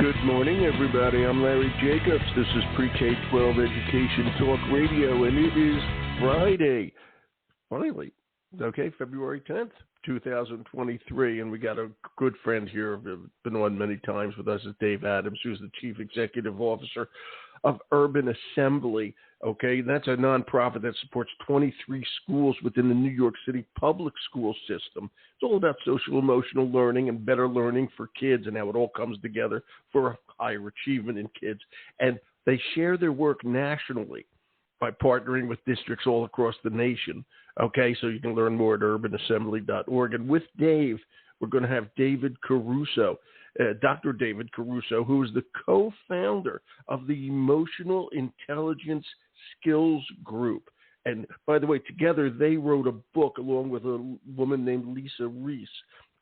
Good morning, everybody. I'm Larry Jacobs. This is Pre-K-12 Education Talk Radio, and it is Friday. Finally, okay, February 10th, 2023, and we got a good friend here, been on many times with us, is Dave Adams, who's the Chief Executive Officer of Urban Assembly, okay? That's a nonprofit that supports 23 schools within the New York City public school system. It's all about social emotional learning and better learning for kids and how it all comes together for higher achievement in kids. And they share their work nationally by partnering with districts all across the nation, okay? So you can learn more at urbanassembly.org. And with Dave, we're going to have David Caruso. Dr. David Caruso, who is the co-founder of the Emotional Intelligence Skills Group. And by the way, together they wrote a book along with a woman named Lisa Reese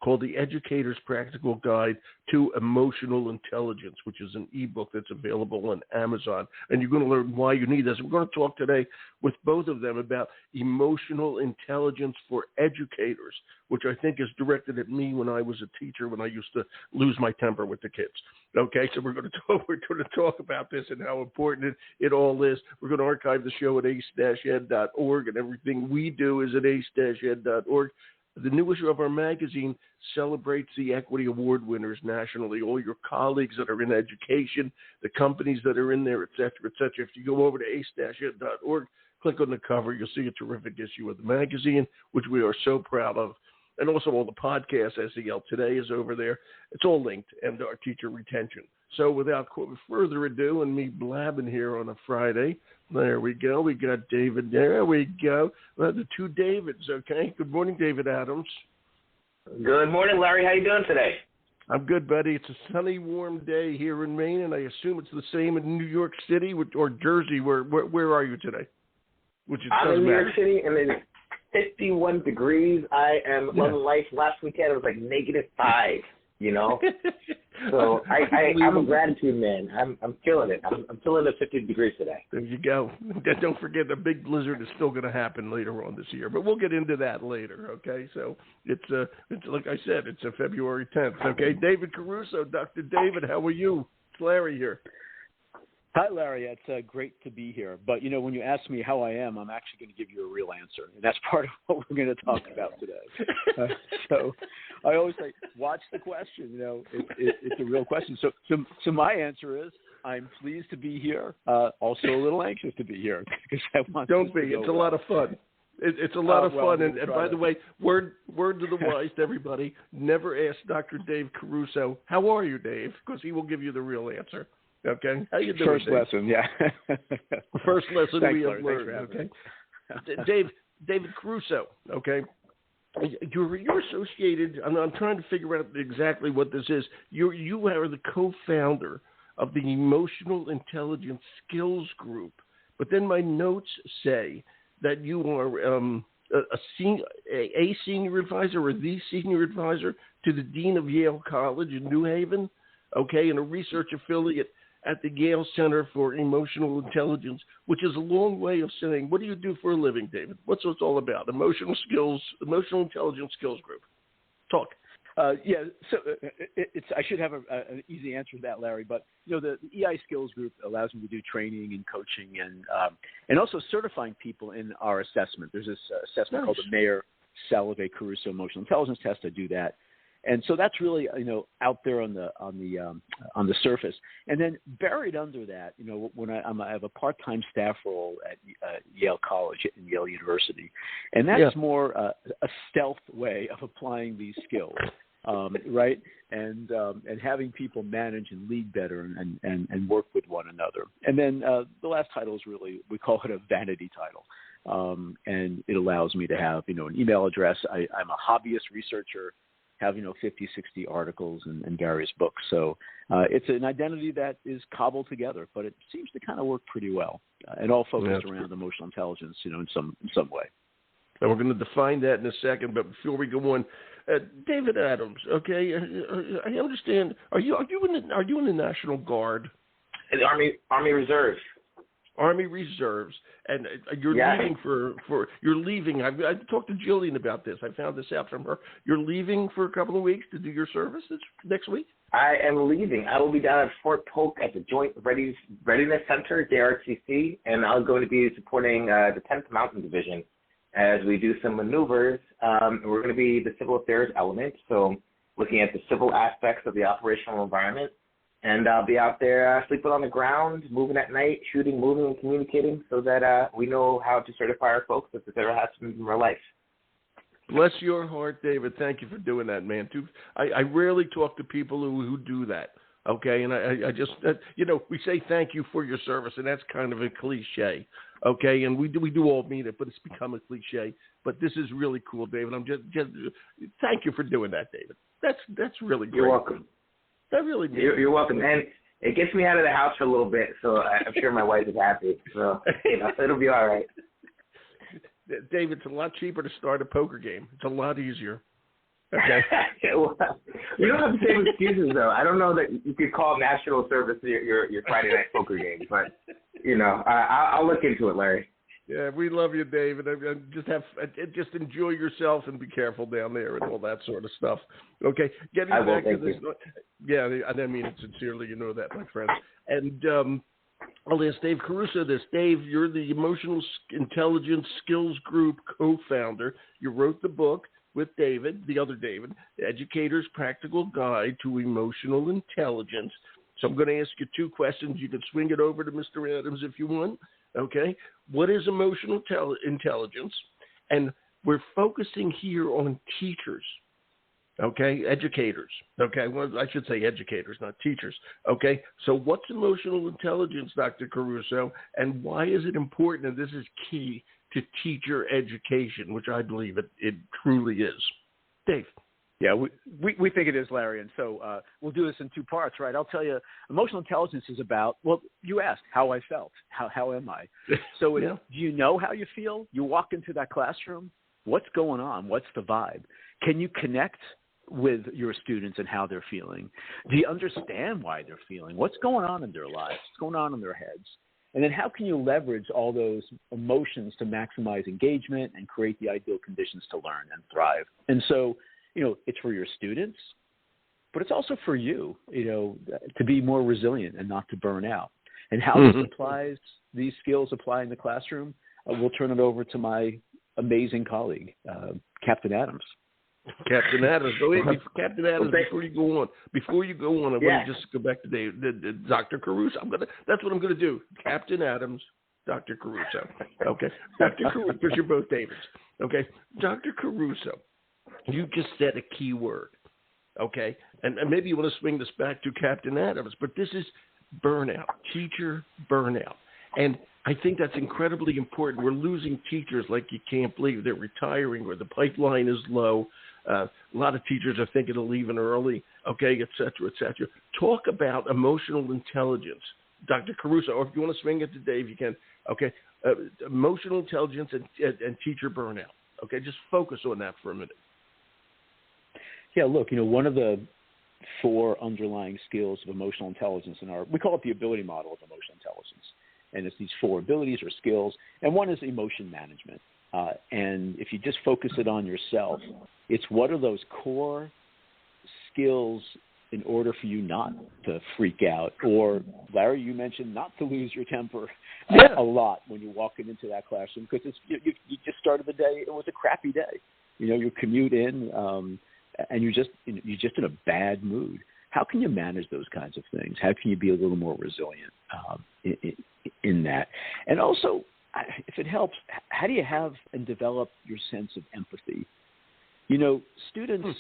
called The Educator's Practical Guide to Emotional Intelligence, which is an ebook that's available on Amazon. And you're going to learn why you need this. We're going to talk today with both of them about emotional intelligence for educators, which I think is directed at me when I was a teacher, when I used to lose my temper with the kids. Okay, so we're going to talk about this and how important it all is. We're going to archive the show at ace-ed.org, and everything we do is at ace-ed.org. The new issue of our magazine celebrates the Equity Award winners nationally, all your colleagues that are in education, the companies that are in there, et cetera, et cetera. If you go over to ace-ed.org, click on the cover, you'll see a terrific issue of the magazine, which we are so proud of. And also all the podcasts, SEL Today is over there. It's all linked, and our teacher retention. So without further ado, and me blabbing here on a Friday, there we go. We got David. There we go. Well, the two Davids, okay? Good morning, David Adams. Good morning, Larry. How you doing today? I'm good, buddy. It's a sunny, warm day here in Maine, and I assume it's the same in New York City or Jersey. Where are you today? I'm in New York City, and it's 51 degrees. I am loving life. Last weekend, it was like -5, you know? So I'm a gratitude man. I'm feeling it. I'm feeling the 50 degrees today. There you go. Don't forget the big blizzard is still going to happen later on this year, but we'll get into that later. Okay, so it's like I said, it's a February 10th. Okay, David Caruso, Dr. David, how are you? It's Larry here. Hi, Larry. It's great to be here. But, you know, when you ask me how I am, I'm actually going to give you a real answer. And that's part of what we're going to talk about today. So I always say, watch the question. You know, it's a real question. So my answer is, I'm pleased to be here. Also a little anxious to be here. Because I want Don't be. It's a lot of fun. It's a lot of fun. And by the way, word to the wise to everybody, never ask Dr. Dave Caruso, how are you, Dave? Because he will give you the real answer. Okay, how you doing? First Dave? lesson, yeah. First lesson Thanks, we have Larry. learned. Okay, David Caruso. Okay, you're associated. I'm trying to figure out exactly what this is. You are the co-founder of the Emotional Intelligence Skills Group, but then my notes say that you are a senior advisor or the senior advisor to the dean of Yale College in New Haven. Okay, and a research affiliate at the Yale Center for Emotional Intelligence, which is a long way of saying, what do you do for a living, David? What's it all about? Emotional Intelligence Skills Group. Talk. Yeah, so I should have an easy answer to that, Larry. But you know, the EI Skills Group allows me to do training and coaching and also certifying people in our assessment. There's this assessment called the Mayer Salovey Caruso Emotional Intelligence Test. I do that. And so that's really, you know, out there on the surface. And then buried under that, you know, when I have a part-time staff role at Yale College and Yale University, and that's more a stealth way of applying these skills, right? And having people manage and lead better and work with one another. And then the last title is really, we call it a vanity title. And it allows me to have, you know, an email address. I'm a hobbyist researcher. Have, you know, 50, 60 articles and various books. So it's an identity that is cobbled together, but it seems to kind of work pretty well and all focused around emotional intelligence, you know, in some way. And we're going to define that in a second, but before we go on, David Adams, okay, I understand. Are you in the National Guard? The Army Reserve. Army Reserves, and you're leaving you're leaving. I talked to Jillian about this. I found this out from her. You're leaving for a couple of weeks to do your service next week? I am leaving. I will be down at Fort Polk at the Joint Readiness Center, JRTC, and I'm going to be supporting the 10th Mountain Division as we do some maneuvers. We're going to be the civil affairs element, so looking at the civil aspects of the operational environment. And I'll be out there sleeping on the ground, moving at night, shooting, moving, and communicating so that we know how to certify our folks if this ever happens in real life. Bless your heart, David. Thank you for doing that, man. I rarely talk to people who do that, okay? And I just, we say thank you for your service, and that's kind of a cliche, okay? And we do all mean it, but it's become a cliche. But this is really cool, David. I'm just thank you for doing that, David. That's really great. You're welcome. That really means You're welcome. And it gets me out of the house for a little bit, so I'm sure my wife is happy. So, it'll be all right. Dave, it's a lot cheaper to start a poker game. It's a lot easier. Okay. Well, you don't have the same excuses, though. I don't know that you could call national service your Friday night poker game, but, I'll look into it, Larry. Yeah, we love you, David. Just enjoy yourself and be careful down there and all that sort of stuff. Okay, getting back to this. Yeah, I mean it sincerely. You know that, my friend. And I'll ask Dave Caruso this. Dave, you're the Emotional Intelligence Skills Group co-founder. You wrote the book with David, the other David, The Educator's Practical Guide to Emotional Intelligence. So I'm going to ask you two questions. You can swing it over to Mr. Adams if you want. Okay, what is emotional intelligence? And we're focusing here on teachers, okay, educators, okay, well, I should say educators, not teachers, okay? So what's emotional intelligence, Dr. Caruso, and why is it important, and this is key, to teacher education, which I believe it truly is? Dave. Yeah, we think it is, Larry, and so we'll do this in two parts, right? I'll tell you, emotional intelligence is about, well, you asked how I felt. How am I? So do you know how you feel? You walk into that classroom, what's going on? What's the vibe? Can you connect with your students and how they're feeling? Do you understand why they're feeling? What's going on in their lives? What's going on in their heads? And then how can you leverage all those emotions to maximize engagement and create the ideal conditions to learn and thrive? And so, it's for your students, but it's also for you, to be more resilient and not to burn out. And how these skills apply in the classroom, we'll turn it over to my amazing colleague, Captain Adams. Captain Adams. Captain Adams, before you go on, I want to just go back to Dr. Caruso. That's what I'm going to do. Captain Adams, Dr. Caruso. Okay. Dr. Caruso, because you're both Davids. Okay. Dr. Caruso. You just said a key word, okay? And maybe you want to swing this back to Captain Adams, but this is burnout, teacher burnout. And I think that's incredibly important. We're losing teachers like you can't believe. They're retiring or the pipeline is low. A lot of teachers are thinking of leaving early, okay, et cetera, et cetera. Talk about emotional intelligence. Dr. Caruso, or if you want to swing it to Dave, you can, okay? Emotional intelligence and teacher burnout, okay? Just focus on that for a minute. Yeah, look, one of the 4 underlying skills of emotional intelligence we call it the ability model of emotional intelligence. And it's these 4 abilities or skills. And one is emotion management. And if you just focus it on yourself, it's what are those core skills in order for you not to freak out? Or, Larry, you mentioned not to lose your temper a lot when you're walking into that classroom because you just started the day. It was a crappy day. You commute in. And you're just in a bad mood. How can you manage those kinds of things? How can you be a little more resilient in that? And also, if it helps, how do you have and develop your sense of empathy? Students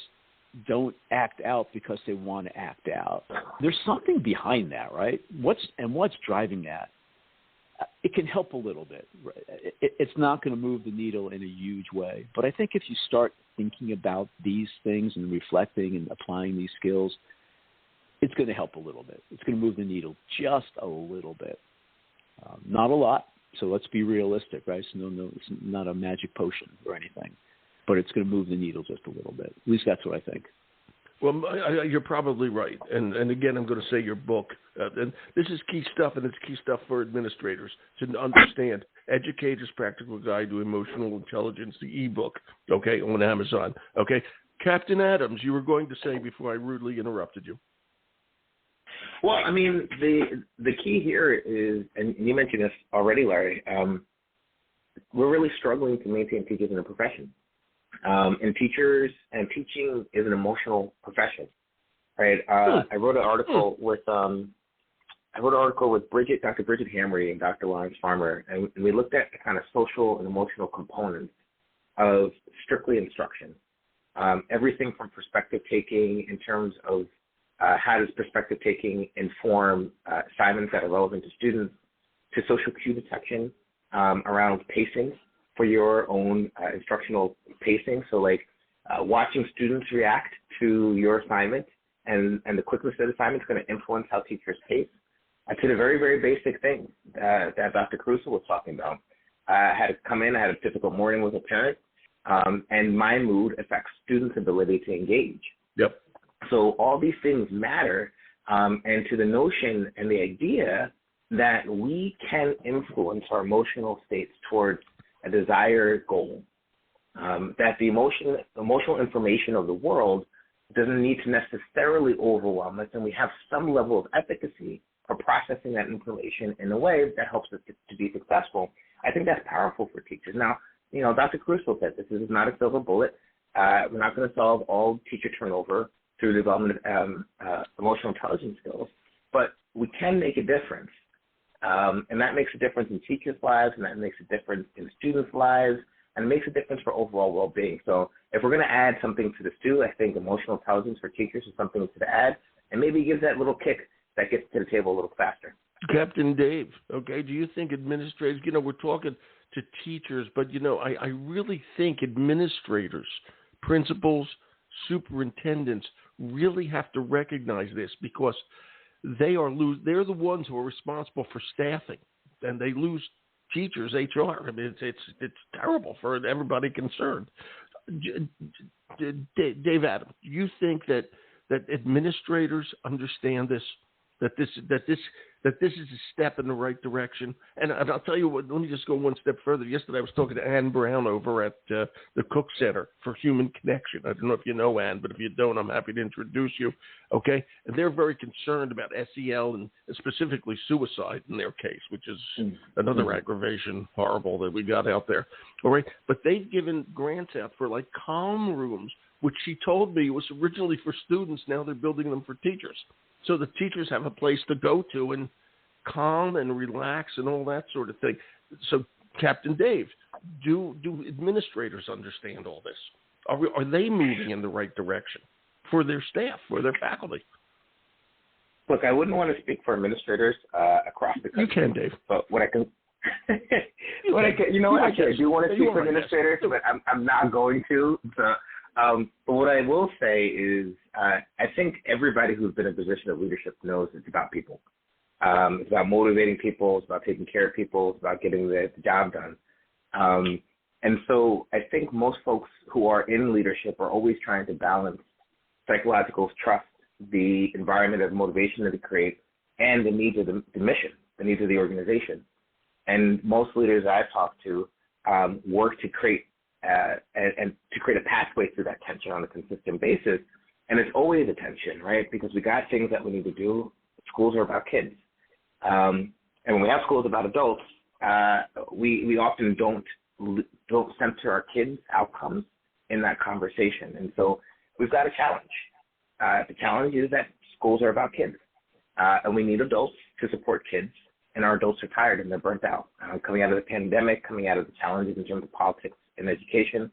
don't act out because they want to act out. There's something behind that, right? What's driving that? It can help a little bit. It's not going to move the needle in a huge way. But I think if you start thinking about these things and reflecting and applying these skills, it's going to help a little bit. It's going to move the needle just a little bit. Not a lot, so let's be realistic, right? So no, it's not a magic potion or anything. But it's going to move the needle just a little bit. At least that's what I think. Well, you're probably right. And again, I'm going to say your book. And this is key stuff, and it's key stuff for administrators to understand. Educator's Practical Guide to Emotional Intelligence, the ebook, okay, on Amazon. Okay. Captain Adams, you were going to say before I rudely interrupted you. Well, I mean, the key here is, and you mentioned this already, Larry, we're really struggling to maintain teachers in the profession. And teaching is an emotional profession, right? I wrote an article with Dr. Bridget Hamry and Dr. Lawrence Farmer, and we looked at the kind of social and emotional components of strictly instruction. Everything from perspective taking in terms of how does perspective taking inform assignments that are relevant to students, to social cue detection around pacing for your own instructional pacing. So like watching students react to your assignment and the quickness of the assignment is going to influence how teachers pace. To the very, very basic thing that Dr. Caruso was talking about. I had to come in, I had a difficult morning with a parent, and my mood affects students' ability to engage. Yep. So all these things matter, and to the notion and the idea that we can influence our emotional states towards a desired goal, that the emotional information of the world doesn't need to necessarily overwhelm us, and we have some level of efficacy for processing that information in a way that helps us to be successful. I think that's powerful for teachers. Now, Dr. Caruso said this is not a silver bullet. We're not going to solve all teacher turnover through the development of emotional intelligence skills, but we can make a difference. And that makes a difference in teachers' lives, and that makes a difference in students' lives, and it makes a difference for overall well-being. So if we're going to add something to the stew, I think emotional intelligence for teachers is something to add, and maybe gives that little kick that gets to the table a little faster. Captain Dave, okay, do you think administrators, we're talking to teachers, but, I really think administrators, principals, superintendents really have to recognize this, because they're the ones who are responsible for staffing, and they lose teachers, HR. I mean, it's terrible for everybody concerned. Dave Adams, do you think that administrators understand this? That this is a step in the right direction. And I'll tell you what, let me just go one step further. Yesterday I was talking to Ann Brown over at the Cook Center for Human Connection. I don't know if you know Ann, but if you don't, I'm happy to introduce you. Okay? And they're very concerned about SEL and specifically suicide in their case, which is another aggravation, horrible, that we got out there. All right? But they've given grants out for like calm rooms, which she told me was originally for students. Now they're building them for teachers. So the teachers have a place to go to and calm and relax and all that sort of thing. So, Captain Dave, do administrators understand all this? Are they moving in the right direction for their staff, for their faculty? Look, I wouldn't want to speak for administrators across the country. You can, Dave. But what I can, actually, I do want to speak for administrators, but I'm not going to. So, but what I will say is I think everybody who's been in a position of leadership knows it's about people. It's about motivating people. It's about taking care of people. It's about getting the job done. And so I think most folks who are in leadership are always trying to balance psychological trust, the environment of motivation that they create, and the needs of the mission, the needs of the organization. And most leaders I've talked to work to create and to create a pathway through that tension on a consistent basis. And it's always a tension, right? Because we got things that we need to do. Schools are about kids. And when we have schools about adults, we often don't center our kids' outcomes in that conversation. And so we've got a challenge. The challenge is that schools are about kids. And we need adults to support kids. And our adults are tired and they're burnt out. Coming out of the pandemic, coming out of the challenges in terms of politics and education.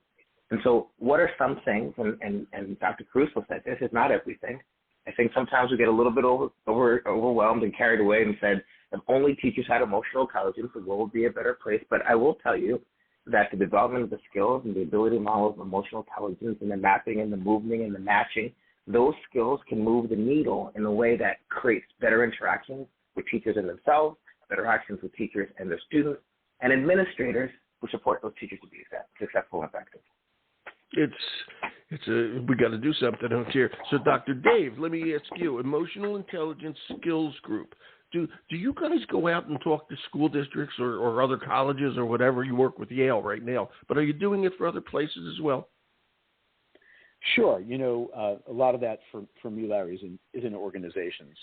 And so what are some things, and Dr. Caruso said this is not everything. I think sometimes we get a little bit overwhelmed and carried away and said, if only teachers had emotional intelligence, the world would be a better place. But I will tell you that the development of the skills and the ability to model emotional intelligence and the mapping and the movement and the matching, those skills can move the needle in a way that creates better interactions with teachers and themselves, better actions with teachers and their students, and administrators who support those teachers to be successful and effective. We got to do something out here. So, Dr. Dave, let me ask you: Emotional Intelligence Skills Group. Do you guys go out and talk to school districts or other colleges or whatever? You work with Yale right now, but are you doing it for other places as well? Sure. A lot of that for me, Larry, is in organizations.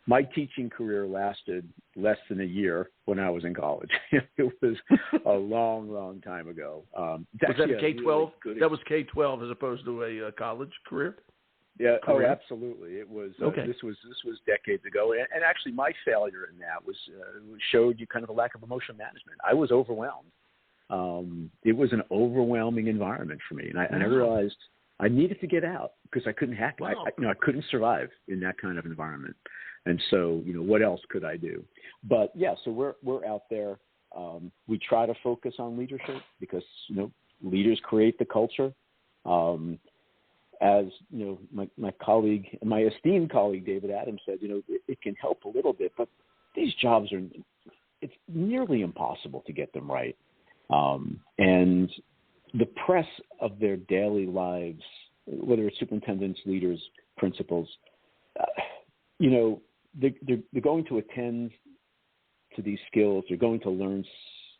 My teaching career lasted less than a year when I was in college. It was a long, long time ago. Was that K-12? Really that was K-12 as opposed to a college career? Yeah. Career? Oh, absolutely. It was. Okay. This was decades ago, and actually, my failure in that showed you kind of a lack of emotional management. I was overwhelmed. It was an overwhelming environment for me, and I realized I needed to get out because I couldn't hack. Wow. I couldn't survive in that kind of environment. And so, what else could I do? But yeah, so we're out there. We try to focus on leadership because, leaders create the culture. As my colleague, my esteemed colleague, David Adams said, it can help a little bit, but these jobs it's nearly impossible to get them right. And the press of their daily lives, whether it's superintendents, leaders, principals, they're going to attend to these skills. They're going to learn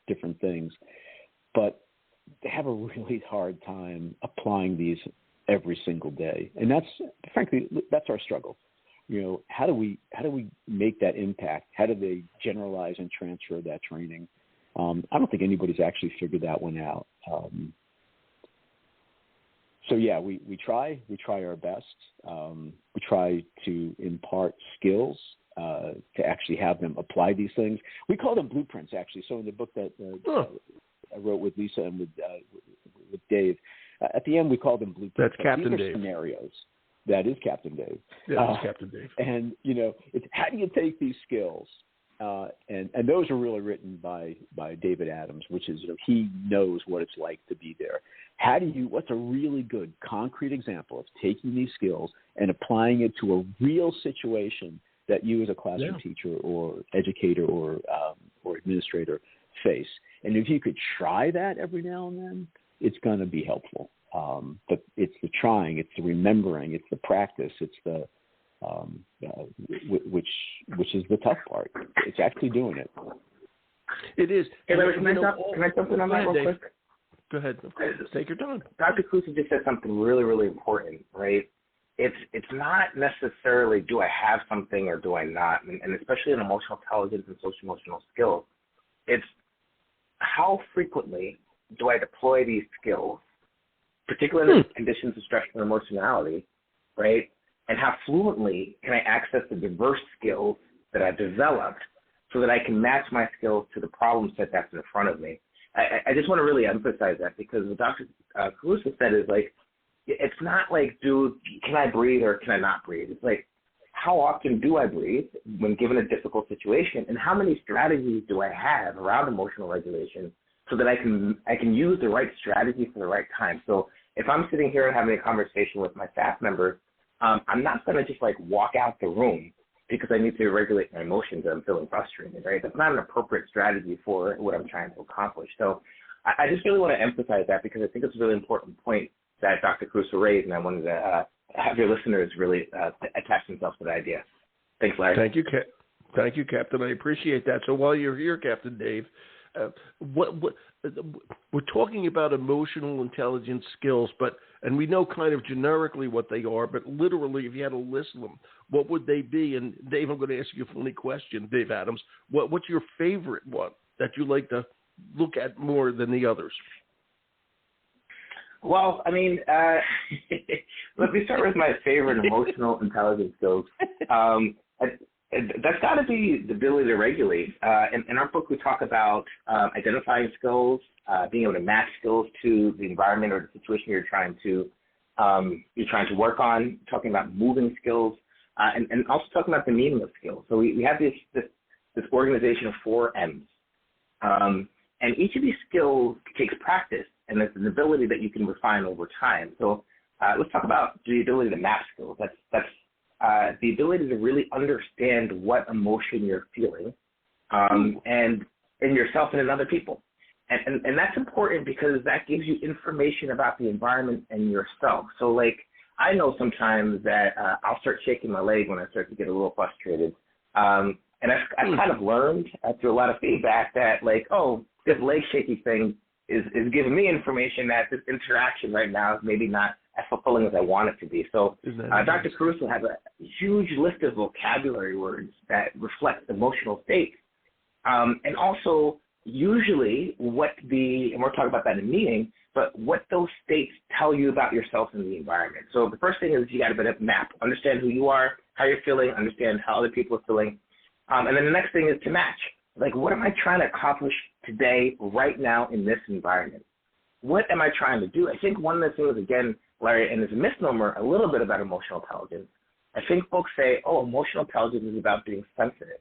different things, but they have a really hard time applying these every single day. And that's our struggle. How do we make that impact? How do they generalize and transfer that training? I don't think anybody's actually figured that one out. So yeah, we try our best. We try to impart skills to actually have them apply these things. We call them blueprints, actually. So in the book that I wrote with Lisa and with Dave, at the end we call them blueprints. That's Captain Dave. Scenarios. That is Captain Dave. Yeah, that's Captain Dave. And it's how do you take these skills? And those are really written by David Adams, which is, he knows what it's like to be there. What's a really good concrete example of taking these skills and applying it to a real situation that you as a classroom teacher or educator or administrator face? And if you could try that every now and then, it's going to be helpful. But it's the trying, it's the remembering, it's the practice, it's the which is the tough part. It's actually doing it. It is. Hey, Larry, can I jump in on that real quick? Go ahead. Take your time. Dr. Caruso just said something really, really important, right? It's not necessarily do I have something or do I not, and especially in emotional intelligence and social emotional skills, it's how frequently do I deploy these skills, particularly in conditions of stress and emotionality, right? And how fluently can I access the diverse skills that I've developed so that I can match my skills to the problem set that's in front of me. I just want to really emphasize that because what Dr. Caruso said is like, it's not like, can I breathe or can I not breathe? It's like, how often do I breathe when given a difficult situation, and how many strategies do I have around emotional regulation so that I can use the right strategy for the right time? So if I'm sitting here and having a conversation with my staff members, I'm not going to just like walk out the room because I need to regulate my emotions and I'm feeling frustrated, right? That's not an appropriate strategy for what I'm trying to accomplish. So I just really want to emphasize that because I think it's a really important point that Dr. Caruso raised, and I wanted to have your listeners really attach themselves to the idea. Thanks, Larry. Thank you, Captain. I appreciate that. So while you're here, Captain Dave, we're talking about emotional intelligence skills, and we know kind of generically what they are, but literally, if you had to list them, what would they be? And Dave, I'm going to ask you a funny question, Dave Adams. What's your favorite one that you like to look at more than the others? Well, I mean, let me start with my favorite emotional intelligence skills. That's got to be the ability to regulate. In our book, we talk about identifying skills, being able to match skills to the environment or the situation you're trying to work on. Talking about moving skills, and also talking about the meaning of skills. So we have this organization of 4 M's, and each of these skills takes practice, and it's an ability that you can refine over time. So let's talk about the ability to map skills. That's the ability to really understand what emotion you're feeling, and in yourself and in other people. And that's important because that gives you information about the environment and yourself. So, like, I know sometimes that I'll start shaking my leg when I start to get a little frustrated. And I've kind of learned through a lot of feedback that, like, oh, this leg shaky thing is giving me information that this interaction right now is maybe not as fulfilling as I want it to be. So Dr. Caruso has a huge list of vocabulary words that reflect emotional states. And also, usually and we're talking about that in a meeting, but what those states tell you about yourself and the environment. So the first thing is you got to map, understand who you are, how you're feeling, understand how other people are feeling. And then the next thing is to match. Like, what am I trying to accomplish today, right now, in this environment? What am I trying to do? I think one of the things, again, Larry, and there's a misnomer a little bit about emotional intelligence. I think folks say, oh, emotional intelligence is about being sensitive.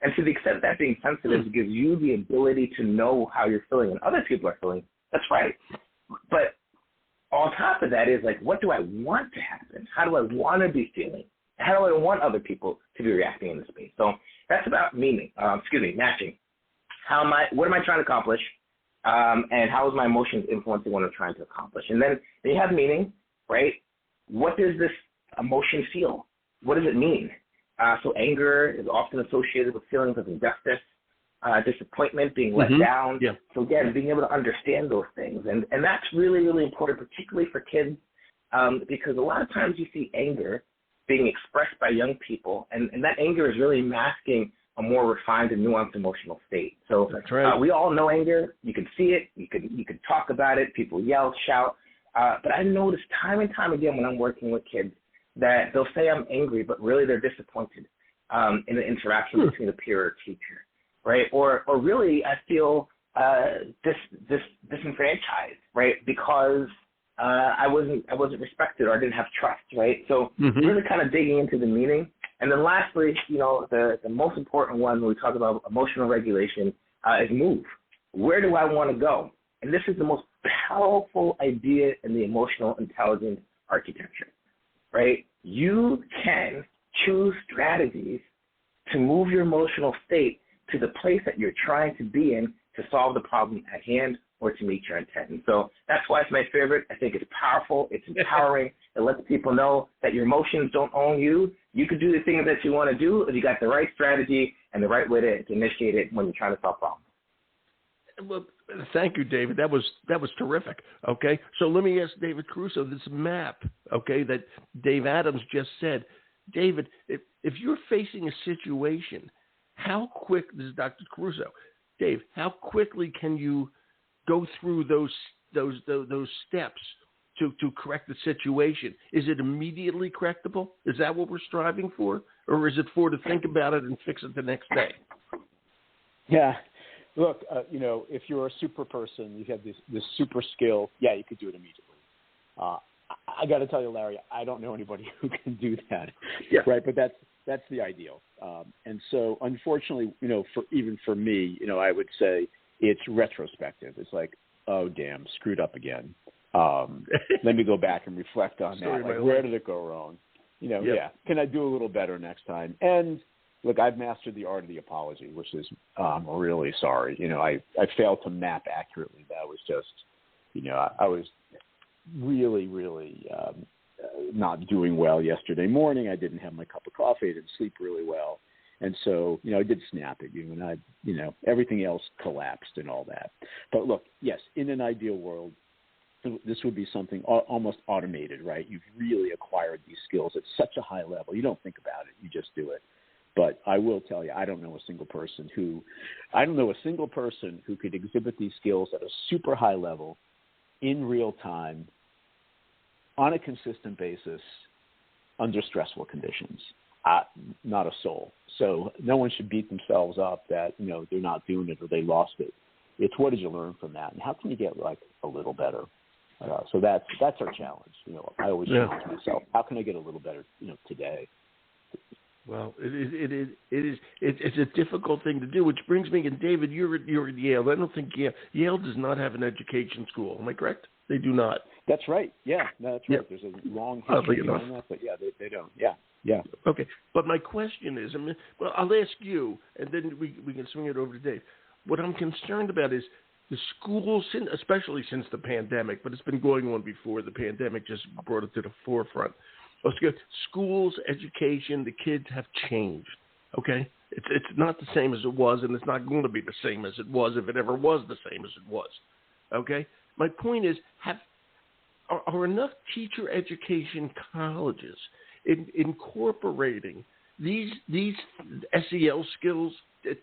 And to the extent that being sensitive gives you the ability to know how you're feeling and other people are feeling, that's right. But on top of that is, like, what do I want to happen? How do I want to be feeling? How do I want other people to be reacting in the space? So that's about matching. What am I trying to accomplish? And how is my emotions influencing what I'm trying to accomplish? And then you have meaning, right? What does this emotion feel? What does it mean? So anger is often associated with feelings of injustice, disappointment, being let down. Yeah. So again, being able to understand those things. And that's really, really important, particularly for kids, because a lot of times you see anger being expressed by young people, and that anger is really masking a more refined and nuanced emotional state. So that's right. We all know anger. You can see it. You can talk about it. People yell, shout. But I notice time and time again when I'm working with kids that they'll say I'm angry, but really they're disappointed in the interaction between a peer or teacher, right? Or really I feel disenfranchised, right? Because I wasn't respected or I didn't have trust, right? So really kind of digging into the meaning. And then lastly, the most important one when we talk about emotional regulation is move. Where do I want to go? And this is the most powerful idea in the emotional intelligence architecture, right? You can choose strategies to move your emotional state to the place that you're trying to be in to solve the problem at hand or to meet your intent. And so that's why it's my favorite. I think it's powerful. It's empowering. It lets people know that your emotions don't own you. You can do the things that you want to do if you got the right strategy and the right way to initiate it when you're trying to solve problems. Well, thank you, David. That was terrific. Okay, so let me ask David Caruso this map. Okay, that Dave Adams just said. David, if you're facing a situation, how quick? This is Dr. Caruso. Dave, how quickly can you go through those steps to correct the situation? Is it immediately correctable? Is that what we're striving for, or is it to think about it and fix it the next day? Yeah. Look, if you're a super person, you have this super skill, you could do it immediately. I got to tell you, Larry, I don't know anybody who can do that, right? But that's the ideal. And so, unfortunately, for me, I would say it's retrospective. It's like, oh, damn, screwed up again. Let me go back and reflect on that. Like, where did it go wrong? Can I do a little better next time? And look, I've mastered the art of the apology, which is I'm really sorry. I failed to map accurately. That was just, I was really, really not doing well yesterday morning. I didn't have my cup of coffee. I didn't sleep really well. And so, I did snap at you, and everything else collapsed and all that. But look, yes, in an ideal world, this would be something almost automated, right? You've really acquired these skills at such a high level. You don't think about it. You just do it. But I will tell you, I don't know a single person who could exhibit these skills at a super high level in real time on a consistent basis under stressful conditions. Not a soul. So no one should beat themselves up that, they're not doing it or they lost it. It's what did you learn from that? And how can you get a little better? So that's our challenge. I always challenge myself. How can I get a little better, today? Well, it's a difficult thing to do, which brings me, and David, you're at Yale. I don't think Yale does not have an education school. Am I correct? They do not. That's right. Yeah, that's right. There's a long history behind that, but they don't. Yeah. Okay, but my question is, I'll ask you, and then we can swing it over to Dave. What I'm concerned about is the schools, especially since the pandemic, but it's been going on before the pandemic, just brought it to the forefront. Schools, education, the kids have changed. Okay, it's not the same as it was, and it's not going to be the same as it was if it ever was the same as it was. Okay, my point is, are enough teacher education colleges incorporating these SEL skills,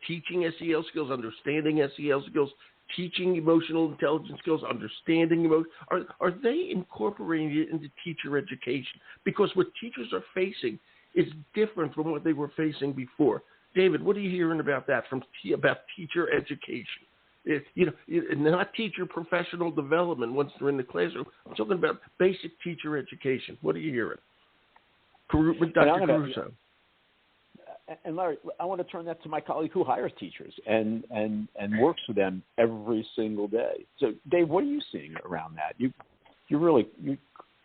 teaching SEL skills, understanding SEL skills, teaching emotional intelligence skills, understanding emotion? Are they incorporating it into teacher education? Because what teachers are facing is different from what they were facing before. David, what are you hearing about that about teacher education? Not teacher professional development once they're in the classroom. I'm talking about basic teacher education. What are you hearing? Dr. Caruso. And Larry, I want to turn that to my colleague who hires teachers and works with them every single day. So, Dave, what are you seeing around that? You're really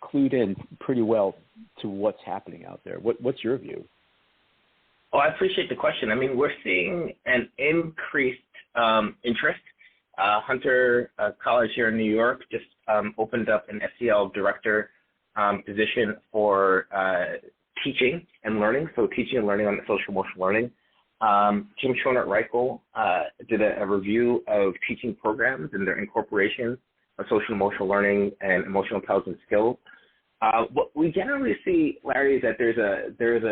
clued in pretty well to what's happening out there. What's your view? Oh, I appreciate the question. I mean, we're seeing an increased interest. Hunter College here in New York just opened up an SEL director position for teaching and learning, so teaching and learning on the social emotional learning. Kim Schonert-Reichel did a review of teaching programs and their incorporation of social emotional learning and emotional intelligence skills. What we generally see, Larry, is that there's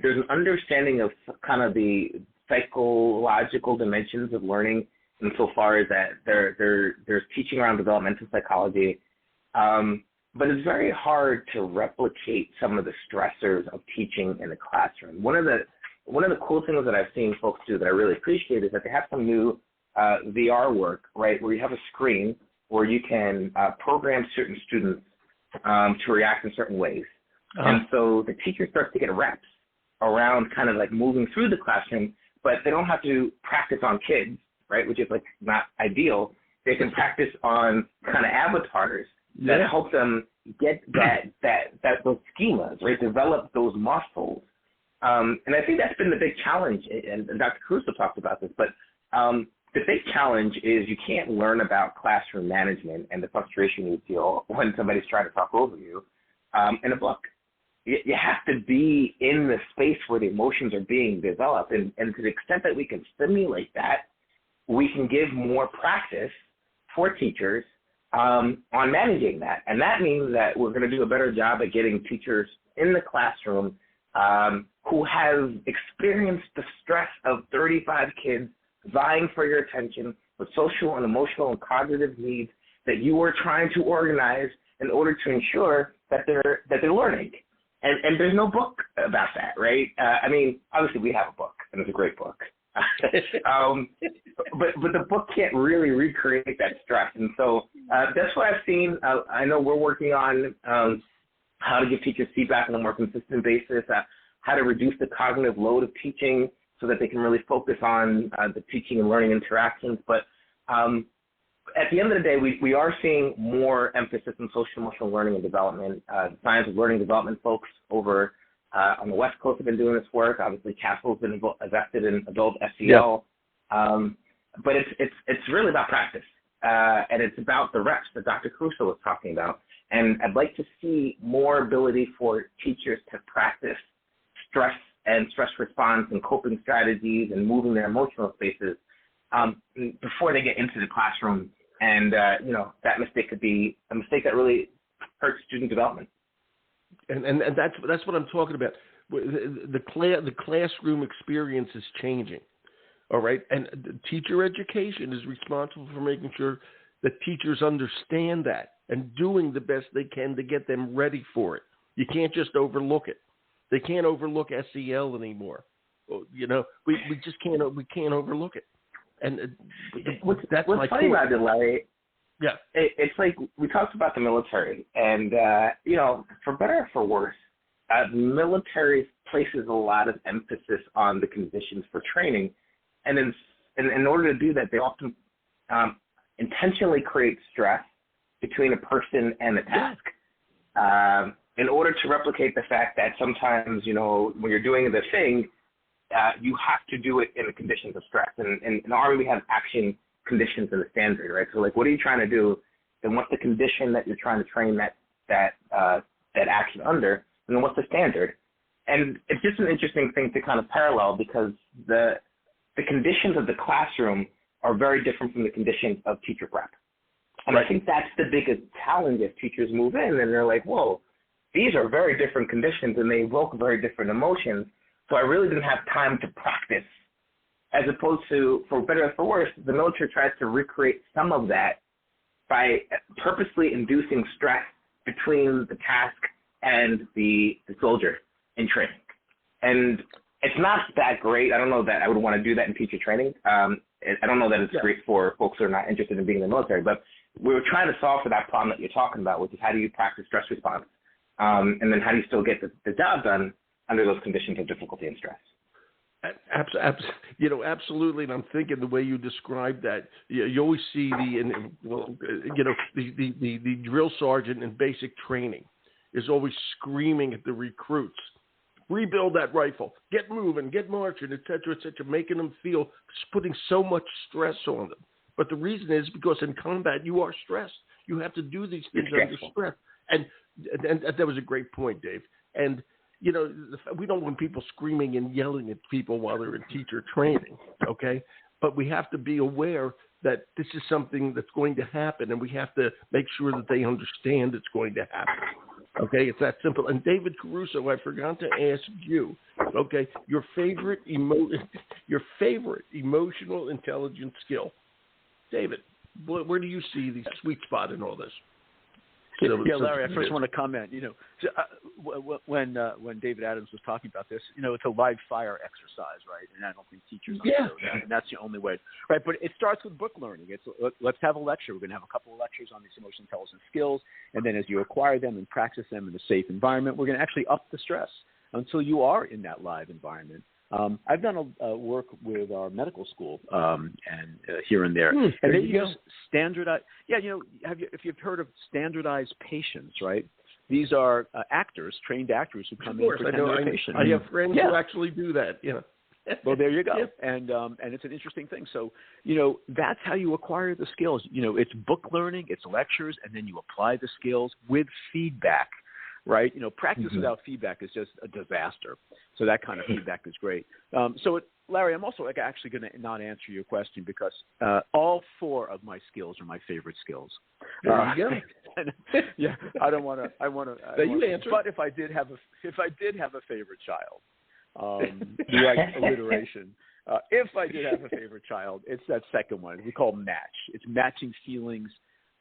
an understanding of kind of the psychological dimensions of learning, insofar as that there's teaching around developmental psychology. But it's very hard to replicate some of the stressors of teaching in the classroom. One of the cool things that I've seen folks do that I really appreciate is that they have some new VR work, right, where you have a screen where you can program certain students to react in certain ways. And so the teacher starts to get reps around kind of like moving through the classroom, but they don't have to practice on kids, right, which is like not ideal. They can practice on kind of avatars that help them get those schemas, right? Develop those muscles. And I think that's been the big challenge, and Dr. Caruso talked about this, but the big challenge is you can't learn about classroom management and the frustration you feel when somebody's trying to talk over you in a book. You have to be in the space where the emotions are being developed, and to the extent that we can stimulate that, we can give more practice for teachers on managing that. And that means that we're going to do a better job at getting teachers in the classroom who have experienced the stress of 35 kids vying for your attention with social and emotional and cognitive needs that you are trying to organize in order to ensure that they're learning. And there's no book about that, right? I mean, obviously we have a book, and it's a great book. But the book can't really recreate that stress. And so that's what I've seen. I know we're working on how to give teachers feedback on a more consistent basis, how to reduce the cognitive load of teaching so that they can really focus on the teaching and learning interactions. But at the end of the day, we are seeing more emphasis on social emotional learning and development. Science of learning development folks over on the West Coast have been doing this work. Obviously, Castle's been invested in adult SEL. But it's really about practice, and it's about the reps that Dr. Caruso was talking about. And I'd like to see more ability for teachers to practice stress and stress response and coping strategies and moving their emotional spaces before they get into the classroom. And, that mistake could be a mistake that really hurts student development. And that's what I'm talking about. The classroom experience is changing, all right? And teacher education is responsible for making sure that teachers understand that and doing the best they can to get them ready for it. You can't just overlook it. They can't overlook SEL anymore. We just can't. We can't overlook it. And what's funny about it, Larry? Yeah, it's like we talked about the military, and for better or for worse, the military places a lot of emphasis on the conditions for training, and in order to do that, they often intentionally create stress between a person and a task. In order to replicate the fact that sometimes, when you're doing the thing, you have to do it in the conditions of stress. And in the Army, we have action conditions and the standard, right? So like, what are you trying to do? Then what's the condition that you're trying to train that action under? And then what's the standard? And it's just an interesting thing to kind of parallel because the conditions of the classroom are very different from the conditions of teacher prep. And I think that's the biggest challenge as teachers move in and they're like, whoa, these are very different conditions and they evoke very different emotions. So I really didn't have time to practice, as opposed to, for better or for worse, the military tries to recreate some of that by purposely inducing stress between the task and the soldier in training. And it's not that great. I don't know that I would want to do that in teacher training. I don't know that it's great for folks who are not interested in being in the military, but we were trying to solve for that problem that you're talking about, which is how do you practice stress response? And then how do you still get the job done under those conditions of difficulty and stress? Absolutely. And I'm thinking the way you described that, you always see the drill sergeant in basic training is always screaming at the recruits, rebuild that rifle, get moving, get marching, et cetera, making them feel, putting so much stress on them. But the reason is because in combat, you are stressed. You have to do these things under stress. And that was a great point, Dave. And, we don't want people screaming and yelling at people while they're in teacher training, okay? But we have to be aware that this is something that's going to happen, and we have to make sure that they understand it's going to happen, okay? It's that simple. And David Caruso, I forgot to ask you, okay, your favorite emotional intelligence skill. David, where do you see the sweet spot in all this? Larry, I first want to comment. When David Adams was talking about this, it's a live fire exercise, right? And I don't think teachers know that, and that's the only way, right? But it starts with book learning. Let's have a lecture. We're going to have a couple of lectures on these emotional intelligence skills, and then as you acquire them and practice them in a safe environment, we're going to actually up the stress until you are in that live environment. I've done work with our medical school and here and there, and they use standardized. If you've heard of standardized patients, right? These are trained actors who come in and pretend they're patients. I have friends who actually do that. Well, there you go. And it's an interesting thing. So, that's how you acquire the skills. It's book learning, it's lectures, and then you apply the skills with feedback. Right? Practice without feedback is just a disaster. So that kind of feedback is great. Larry, I'm also actually going to not answer your question because all four of my skills are my favorite skills. There you go. I don't want to. You answer. But if I did have a favorite child, like alliteration. If I did have a favorite child, it's that second one. We call match. It's matching feelings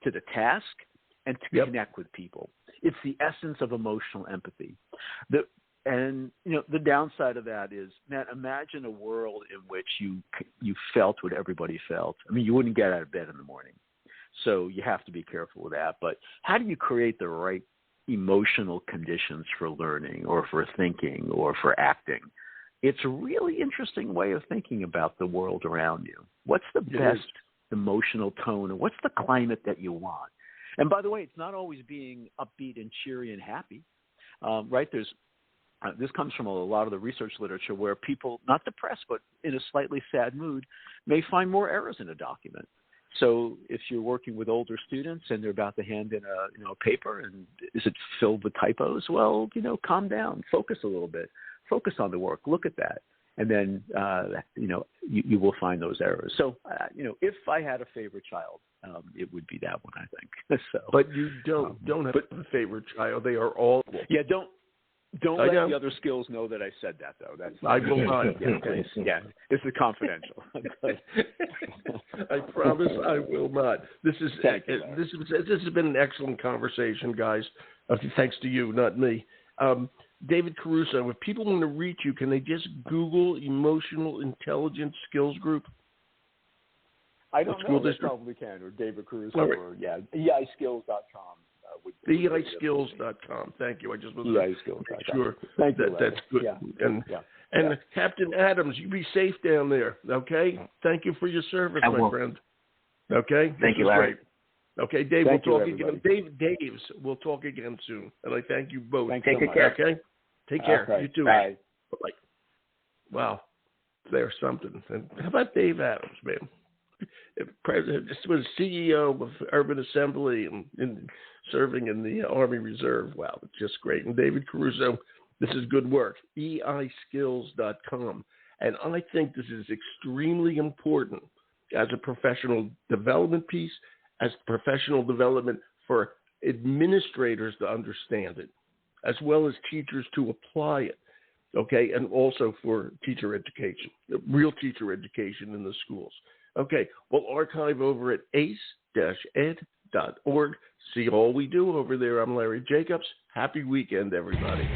to the task and to connect with people. It's the essence of emotional empathy. The downside of that is, man, imagine a world in which you felt what everybody felt. I mean, you wouldn't get out of bed in the morning. So you have to be careful with that. But how do you create the right emotional conditions for learning or for thinking or for acting? It's a really interesting way of thinking about the world around you. What's the best emotional tone, and what's the climate that you want? And by the way, it's not always being upbeat and cheery and happy, right? This comes from a lot of the research literature where people, not depressed, but in a slightly sad mood, may find more errors in a document. So if you're working with older students and they're about to hand in a paper and is it filled with typos? Well, calm down, focus a little bit, focus on the work, look at that. And then, you will find those errors. So, if I had a favorite child, it would be that one, I think. So, but you don't have a favorite child. They are all. Yeah, don't let the other skills know that I said that, though. I will not. Yeah, this is confidential. I promise I will not. This has been an excellent conversation, guys. Thanks to you, not me. David Caruso, if people want to reach you, can they just Google Emotional Intelligence Skills Group? I don't know. They probably can, or David Caruso, or eiskills.com. eiskills.com. Thank you. I just wasn't sure. Thank you, that's good. Yeah. And Captain Adams, you be safe down there, okay? Thank you for your service, my friend. Okay? Thank you, Larry. Great. Okay, Dave, we'll talk again. Dave's, we'll talk again soon. And I thank you both. Take care. Okay? Take care. Okay. You too. Bye. Bye. Wow. There's something. And how about Dave Adams, man? president, this was CEO of Urban Assembly and serving in the Army Reserve. Wow, just great. And David Caruso, this is good work. eiskills.com. And I think this is extremely important as a professional development piece, as professional development for administrators to understand it, as well as teachers to apply it, okay, and also for teacher education, real teacher education in the schools. Okay, we'll archive over at ace-ed.org. See all we do over there. I'm Larry Jacobs. Happy weekend, everybody.